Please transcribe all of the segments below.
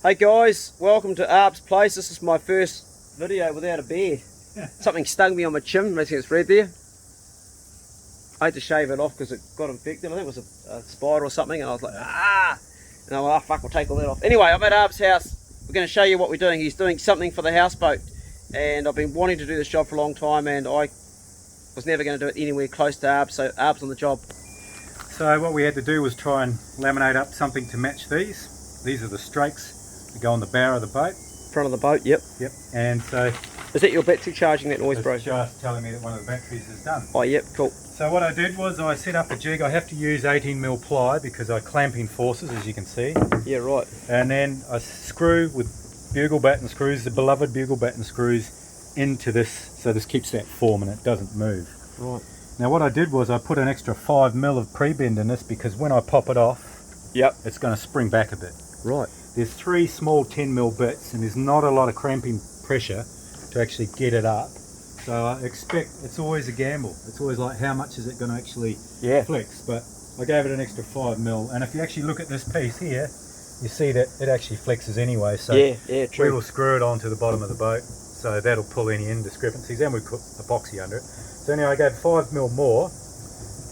Hey guys, welcome to Arp's Place. This is my first video without a beard. Something stung me on my chin, I think it's red there. I had to shave it off because it got infected. I think it was a spider or something, and I was like, ah! And I went, oh fuck, we'll take all that off. Anyway, I'm at Arp's house. We're going to show you what we're doing. He's doing something for the houseboat. And I've been wanting to do this job for a long time, and I was never going to do it anywhere close to Arp, so Arp's on the job. So what we had to do was try and laminate up something to match these. These are the strakes that go on the bow of the boat. Front of the boat, yep. Yep. And so... Is that your battery charging that noise, bro? It's just telling me that one of the batteries is done. Oh, yep, cool. So what I did was I set up a jig. I have to use 18mm ply because I clamp in forces, as you can see. Yeah, right. And then I screw with bugle batten screws, the beloved bugle batten screws, into this, so this keeps that form and it doesn't move. Right. Now what I did was I put an extra 5mm of pre-bend in this because when I pop it off, yep, it's going to spring back a bit. Right. There's 3 small 10mm bits and there's not a lot of cramping pressure to actually get it up. So I expect it's always a gamble. It's always like how much is it going to actually flex. But I gave it an extra 5mm, and if you actually look at this piece here, you see that it actually flexes anyway. So true. We will screw it onto the bottom of the boat, so that'll pull any indiscrepancies, and we put epoxy under it. So anyway, I gave 5mm more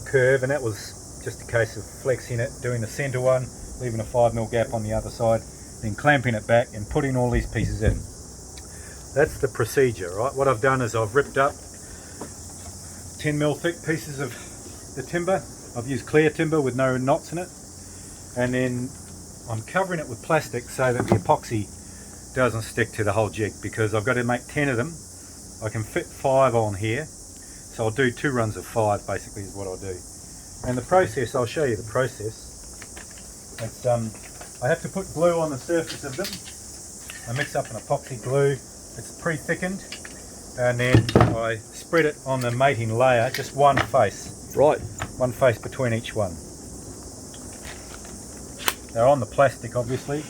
curve, and that was just a case of flexing it, doing the centre one, leaving a 5mm gap on the other side, then clamping it back and putting all these pieces in. That's the procedure, right? What I've done is I've ripped up 10mm thick pieces of the timber. I've used clear timber with no knots in it, and then I'm covering it with plastic so that the epoxy doesn't stick to the whole jig, because I've got to make 10 of them. I can fit 5 on here, so I'll do 2 runs of 5 basically is what I'll do. And the process, I'll show you the process. It's I have to put glue on the surface of them. I mix up an epoxy glue. It's pre-thickened, and then I spread it on the mating layer, just one face. Right. One face between each one. They're on the plastic, obviously.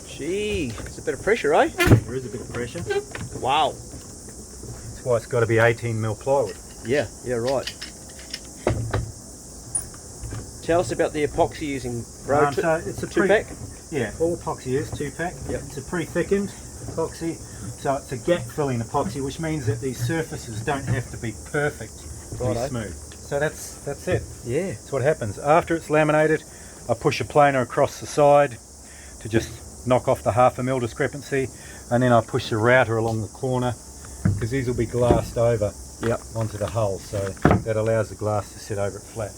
Gee, it's a bit of pressure, eh? There is a bit of pressure. Wow. That's why it's got to be 18mm plywood. Yeah, right. Tell us about the epoxy using, bro. So it's a 2-pack? Yeah, all epoxy is 2-pack. Yep. It's a pre-thickened epoxy, so it's a gap-filling epoxy, which means that these surfaces don't have to be perfect to be smooth. So that's it. Yeah. That's what happens. After it's laminated, I push a planer across the side to just knock off the 1/2mm discrepancy, and then I push a router along the corner, because these will be glassed over onto the hull, so that allows the glass to sit over it flat.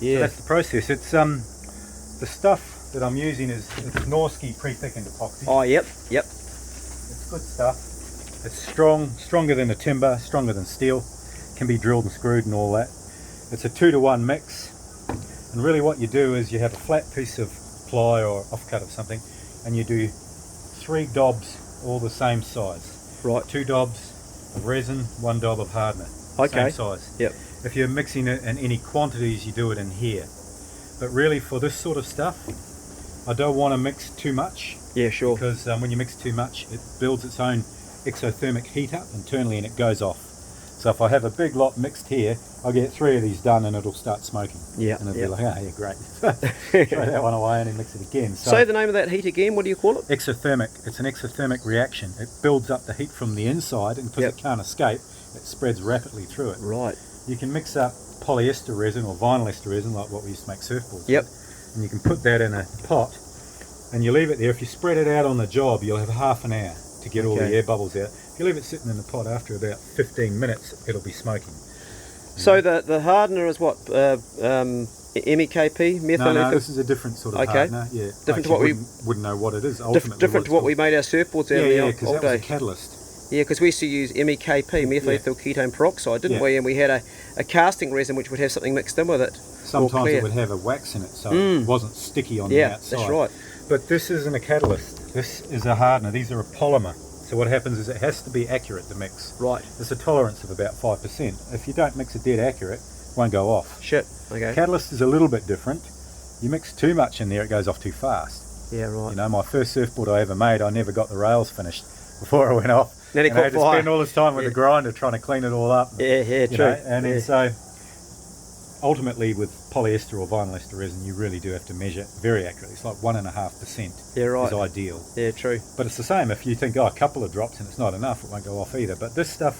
Yeah. So that's the process. It's the stuff that I'm using is it's Norski pre-thickened epoxy. Oh, yep. It's good stuff. It's strong, stronger than the timber, stronger than steel. Can be drilled and screwed and all that. It's a 2-to-1 mix. And really what you do is you have a flat piece of ply or offcut of something, and you do 3 dobs all the same size. Right. 2 dobs of resin, 1 dob of hardener. Okay. Same size. Yep. If you're mixing it in any quantities, you do it in here. But really for this sort of stuff, I don't want to mix too much. Yeah, sure. Because when you mix too much, it builds its own exothermic heat up internally and it goes off. So if I have a big lot mixed here, I'll get 3 of these done and it'll start smoking. Yeah. And it'll be like, oh yeah, great. Throw that one away and then mix it again. So, say the name of that heat again, what do you call it? Exothermic. It's an exothermic reaction. It builds up the heat from the inside, and because it can't escape, it spreads rapidly through it. Right. You can mix up polyester resin or vinyl ester resin, like what we used to make surfboards with, and you can put that in a pot and you leave it there. If you spread it out on the job, you'll have half an hour to get all the air bubbles out. If you leave it sitting in the pot, after about 15 minutes it'll be smoking. So the hardener is what, MEKP, methyl? No, this is a different sort of hardener. Yeah, different to what we wouldn't know what it is. Different to what we made our surfboards out of the old because that was day. a catalyst. Yeah, because we used to use MEKP, methyl ketone peroxide, didn't we? And we had a casting resin which would have something mixed in with it. Sometimes it would have a wax in it, so it wasn't sticky on the outside. Yeah, that's right. But this isn't a catalyst. This is a hardener. These are a polymer. So what happens is it has to be accurate, the mix. Right. There's a tolerance of about 5%. If you don't mix it dead accurate, it won't go off. Shit, okay. Catalyst is a little bit different. You mix too much in there, it goes off too fast. Yeah, right. You know, my first surfboard I ever made, I never got the rails finished before I went off. Then and I had to spend all this time with the grinder trying to clean it all up. Yeah, true. And then so ultimately with polyester or vinyl ester resin, you really do have to measure very accurately. It's like 1.5% Yeah, right. is ideal. Yeah, true. But it's the same if you think, oh, a couple of drops and it's not enough, it won't go off either. But this stuff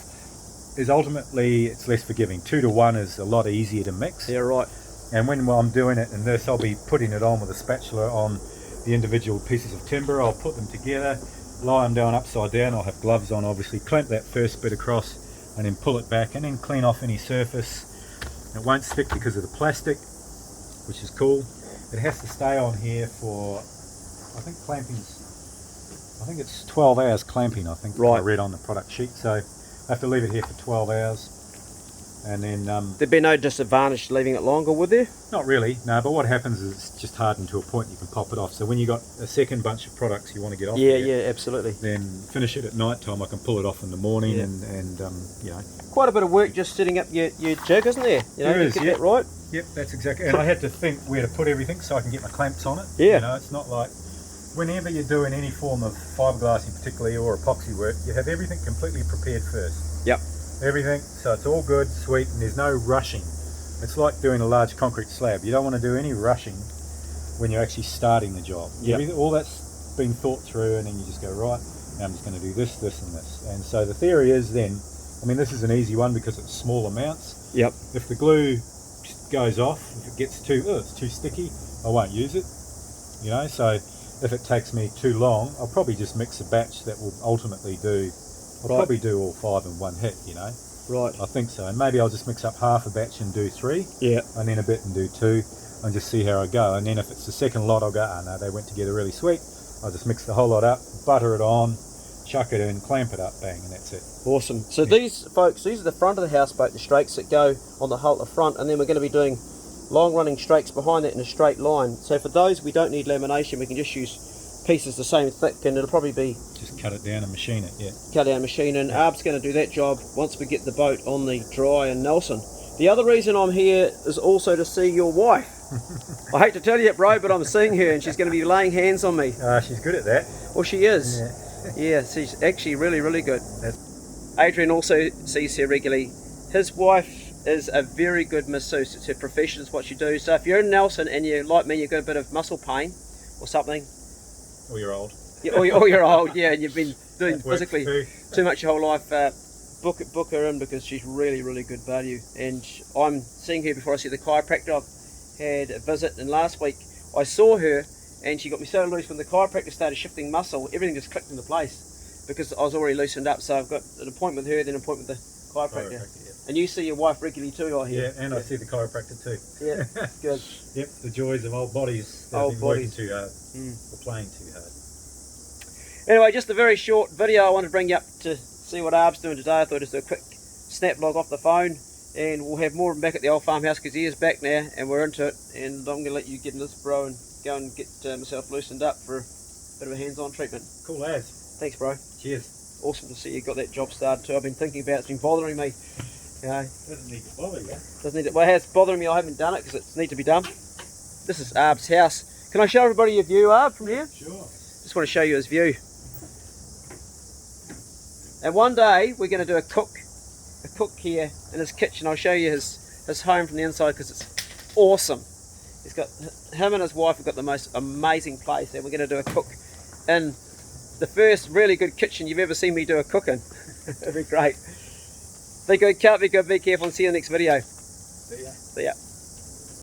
is ultimately, it's less forgiving. 2 to 1 is a lot easier to mix. Yeah, right. And when I'm doing it in this, I'll be putting it on with a spatula on the individual pieces of timber. I'll put them together, lie them down upside down. I'll have gloves on, obviously, clamp that first bit across and then pull it back and then clean off any surface. It won't stick because of the plastic, which is cool. It has to stay on here for, I think it's 12 hours clamping, I think, Right. I read on the product sheet. So I have to leave it here for 12 hours. And then There'd be no disadvantage to leaving it longer, would there? not really, no, but what happens is it's just hardened to a point you can pop it off. So when you got a second bunch of products you want to get off Yeah, there, yeah, absolutely. then finish it at night time. I can pull it off in the morning. Yeah. and you know. Quite a bit of work just setting up your jig, isn't there? You know, There you is, get yeah. that right. Yep, that's exactly. And I had to think where to put everything so I can get my clamps on it. Yeah. You know, it's not like whenever you're doing any form of fiberglassing particularly or epoxy work, you have everything completely prepared first. Yep. Everything, so it's all good, sweet, and there's no rushing. It's like doing a large concrete slab. You don't want to do any rushing when you're actually starting the job. Yep. All that's been thought through, and then you just go, right, now I'm just going to do this, this, and this. And so the theory is then, I mean, this is an easy one because it's small amounts. Yep. If the glue goes off, if it gets it's too sticky, I won't use it. You know, so if it takes me too long, I'll probably just mix a batch that will ultimately do. I'll Right. probably do all 5 in one hit. You know, Right. I think so. And maybe I'll just mix up half a batch and do 3, Yeah. and then a bit and do 2, and just see how I go. And then if it's the second lot, I'll go, oh no, they went together really sweet. I'll just mix the whole lot up, butter it on, chuck it in, clamp it up, bang, and that's it. Awesome. So these, folks, these are the front of the houseboat, the strakes that go on the hull at the front, and then we're going to be doing long running strakes behind that in a straight line. So for those we don't need lamination, we can just use pieces the same thick, and it'll probably be Just cut it down and machine it, yeah. cut down machine, and Arb's going to do that job once we get the boat on the dry in Nelson. The other reason I'm here is also to see your wife. I hate to tell you it, bro, but I'm seeing her and she's going to be laying hands on me. She's good at that. Well, she is. Yeah. Yeah, she's actually really, really good. Adrian also sees her regularly. His wife is a very good masseuse. It's her profession, it's what she does. So if you're in Nelson and you, like me, you've got a bit of muscle pain or something, Or you're old. or you're old, yeah, and you've been doing That works physically too much your whole life, book her in because she's really, really good value. And I'm seeing her before I see the chiropractor. I've had a visit, and last week I saw her and she got me so loose when the chiropractor started shifting muscle, everything just clicked into place because I was already loosened up. So I've got an appointment with her, then an appointment with the chiropractor. Yeah. And you see your wife regularly too, I hear. Yeah, and I see the chiropractor too. Yeah, good. Yep, the joys of old bodies. They've Old been working bodies. too hard, Mm. or playing too hard. Anyway, just a very short video I wanted to bring you up to see what Arb's doing today. I thought I'd just do a quick snap log off the phone, and we'll have more of him back at the old farmhouse because he is back now and we're into it. And I'm going to let you get into this, bro, and go and get myself loosened up for a bit of a hands-on treatment. Cool as. Thanks, bro. Cheers. Awesome to see you got that job started too. I've been thinking about it. It's been bothering me. You know, Doesn't need to bother you. doesn't need it. Well, it's bothering me. I haven't done it because it needs to be done. This is Arb's house. Can I show everybody your view, Arb, from here? Sure. Just want to show you his view. And one day we're going to do a cook here in his kitchen. I'll show you his home from the inside because it's awesome. He's got, him and his wife have got the most amazing place, and we're going to do a cook in the first really good kitchen you've ever seen me do a cook in. It'd be great. Be good, can't be good, be careful, and see you in the next video. See ya. See ya.